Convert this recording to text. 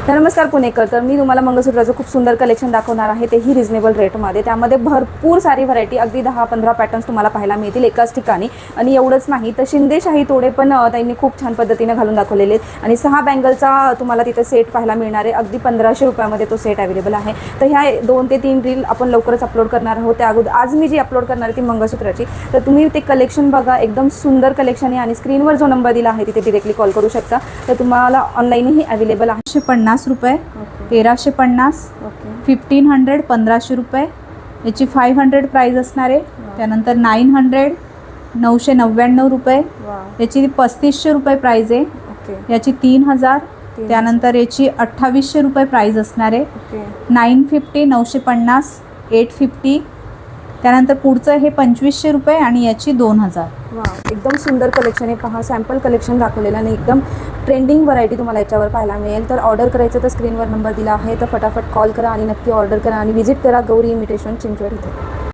तर नमस्कार पुणेकर. तर मी तुम्हाला मंगळसूत्राचं खूप सुंदर कलेक्शन दाखवणार आहे, तेही रिजनेबल रेटमध्ये. त्यामध्ये भरपूर सारी व्हरायटी, अगदी 10-15 पॅटर्न्स तुम्हाला पाहायला मिळतील एकाच ठिकाणी. आणि एवढंच नाही तर शिंदेशाही तोडे पण त्यांनी खूप छान पद्धतीने घालून दाखवलेले आहेत. आणि 6 बँगलचा तुम्हाला तिथे सेट पाहायला मिळणार आहे. अगदी 1500 रुपयामध्ये तो सेट अवेलेबल आहे. तर ह्या 2 ते 3 रील आपण लवकरच अपलोड करणार आहोत. त्या अगोदर आज मी जी अपलोड करणार आहे ती मंगळसूत्राची. तर तुम्ही ते कलेक्शन बघा, एकदम सुंदर कलेक्शन आहे. आणि स्क्रीनवर जो नंबर दिला आहे तिथे डिरेक्टली कॉल करू शकता. तर तुम्हाला ऑनलाईनही अवेलेबल आहे. 150 रुपये, 1350, 1500, 1500 रुपये, याची 500 प्राईज असणार आहे. त्यानंतर 900, 999 रुपये, याची 3500 रुपये प्राईज आहे. याची 3000, त्यानंतर याची 2800 रुपये प्राईज असणार आहे. 950, 950, 850, त्यानंतर पुढचं हे 2500 रुपये आणि याची 2000. एकदम सुंदर कलेक्शन आहे. पहा, सॅम्पल कलेक्शन दाखवलेलं आणि एकदम ट्रेंडिंग व्हरायटी तुम्हाला याच्यावर पाहायला मिळेल. तर ऑर्डर करायचं तर स्क्रीनवर नंबर दिला आहे, तर फटाफट कॉल करा आणि नक्की ऑर्डर करा आणि व्हिजिट करा गौरी इमिटेशन चिंचवड इथे.